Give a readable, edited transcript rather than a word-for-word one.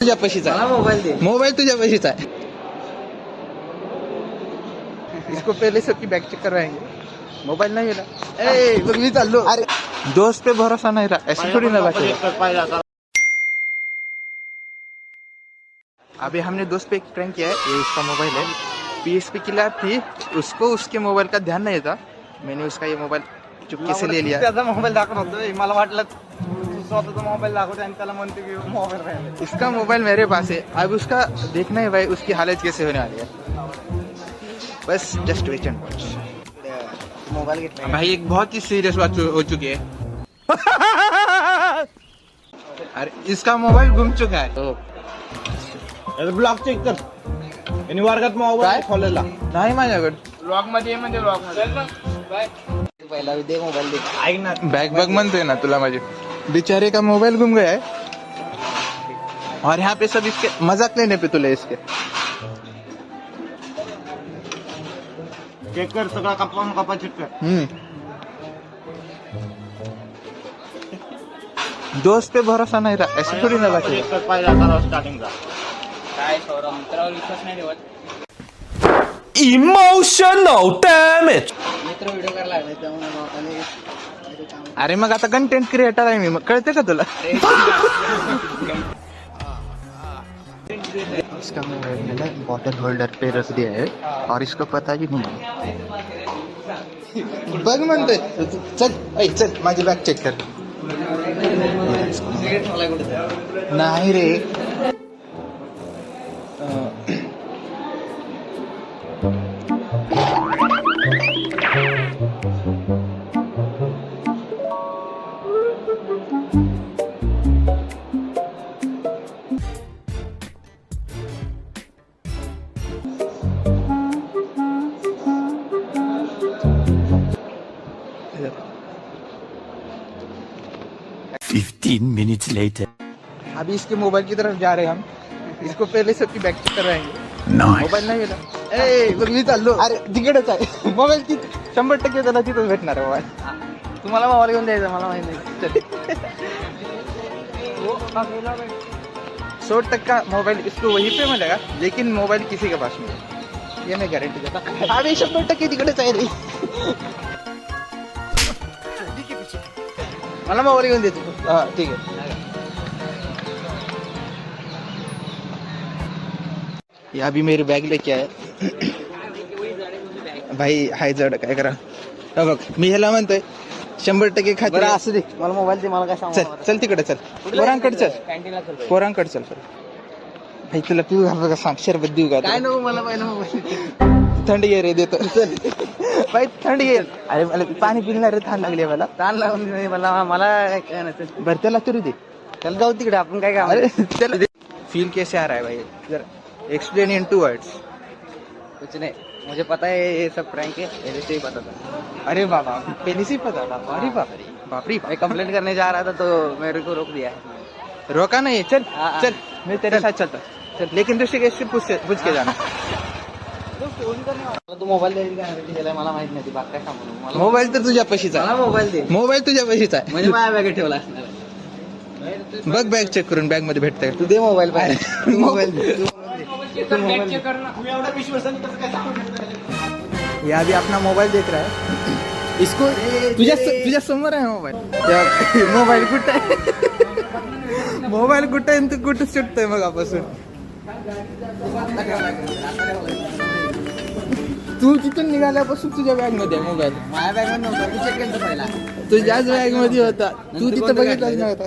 तुझ्या पशीचा मोबाइल दे। मोबाइल तुझ्या पशीचा है। इसको पहले सबकी बैग चेक करवाएंगे। मोबाइल नहीं मिला, ए मी चाललो। अरे दोस्त पे भरोसा नहीं रहा, ऐसे थोड़ी ना बात। अभी हमने दोस्त पे एक प्रैंक किया है, ये उसका मोबाइल है, PSP की लैब थी, उसको उसके मोबाइल का ध्यान नहीं था, मैंने उसका ये मोबाइल चुपके से ले लिया। त्याचा मोबाईल दाखवत होतो, मला वाटलं तू स्वतःचा मोबाईल दाखवतो आणि त्याला म्हणते की मोबाईल राहिला। इसका मोबाइल मेरे पास है, अब उसका देखना है भाई उसकी हालत कैसे होने वाली है। बस just wait and watch. Mobile घेतला भाई एक बहुत ही सीरियस बात हो चुकी है। अरे इसका मोबाइल गुम चुका है। ब्लॉग चेक कर आणि वर्गात मोबाईल खोलला नाही माझ्याकडे। ब्लॉग मध्ये म्हणजे ब्लॉग मध्ये पहिला दे मोबाईल दे। ऐक ना, बैग बैग म्हणतोय ना तुला, माझे बेचारे का मोबाइल गुम गया है और यहाँ पे सब इसके मजाक लेने पे तुले इसके। चेक कर सगळा कपा चेक कर। दोस्त पे भरोसा नहीं रहा, ऐसे थोड़ी ना बात है। पहिला करा स्टार्टिंगला काय सौरभ मित्रावर विश्वास नाही ठेवत। Emotional damage. मित्र व्हिडिओ करायला लागले त्यामुळे अरे मग आता कंटेंट क्रिएटर आहे मी, मग कळते का तुला? इसका मोबाइल मैंने बॉटल होल्डर पे रख दिया है और इसको पता ही नहीं। बघ म्हणतोय चल, ऐ चल माझी बॅग चेक कर। नाही रे, minutes later. अभी इसके मोबाइल की तरफ जा रहे हैं हम, इसको पहले सबकी बैग चेक करवाएंगे। मोबाइल नाही मिला, ए मग मी चाललो। अरे तिकडेच आहे मोबाईल, 100% त्याला तिथंच भेटणार आहे मोबाईल। तुम्हाला मोबाईल घेऊन द्यायचा मला माहिती नाही। 100% मोबाइल इसको वहीं पे मिलेगा, लेकिन मोबाइल किसी के पास नहीं है, ये मैं गारंटी देता। अभी 100% तिकडेच आहे रे। मला मोबाईल घेऊन देतो। हाँ ठीक है। ये अभी मेरी बैग लेके आए भाई, हाय जड काय करा। हा बघ मी ह्याला म्हणतोय 100% खात्री बरं आहे। असू दे, मला मोबाईल दे, मला काय सांगू चल चल तिकडे चल, पोरांकडे चल, कॅन्टीनला चल पोरांकडे चल। भाई तुला पिऊ घाल बघा, सांग शरबत देऊ का? काय नको मला पहिला मोबाईल। थंड घे रे, देतो भाई थंड घे। अरे मला पाणी पिणार रे, थंड लागली मला। ताण लावून दे मला काय नसेल। बरं त्याला तरी दे। चल जाऊ तिकडे, आपण काय काम। अरे चल, फील कैसे आ रहा है भाई, जरा एक्सप्लेन इन 2 वर्ड्स। कुछ नहीं, मुझे पता है ये सब प्रैंक है, पहले से ही पता था। अरे बाबा पहले से ही पता था। अरे बाप रे, बाप रे मैं कंप्लेंट करने जा रहा था तो मेरे को रोक दिया है। रोका नहीं, चल हाँ, चल मैं तेरे साथ चलता चल, लेकिन ऋषिकेश से पूछ के जाना। तू मोबाईल द्यायची काय हरकत केलाय मला माहित नाही, बाकी काय सांगू नको। मोबाईल तर तुझ्या पशीचा मला मोबाईल दे, मोबाईल तुझ्या पशीचा आहे। म्हणजे माझ्या बॅगेत ठेवला असणार आहे। बघ बॅग चेक करून, बॅग मध्ये भेटतंय। तू दे मोबाईल पाहिजे, तू मोबाईल दे, तू मोबाईल दे। ये अभी अपना मोबाईल देख रहा है, इसको तुझ्या समोर आहे मोबाईल। मोबाईल कुठे आहे? मोबाईल कुठे आहे, तू कुठे सुटतोय मगापासून? तू तिथून निघाल्यापासून तुझ्या बॅग मध्ये आहे मोबाईल। माझ्या बॅगेत नव्हता, तू चेक केलं पहिला। तुझ्याच बॅग मध्ये होता, तू तिथं बघितलाच नव्हता।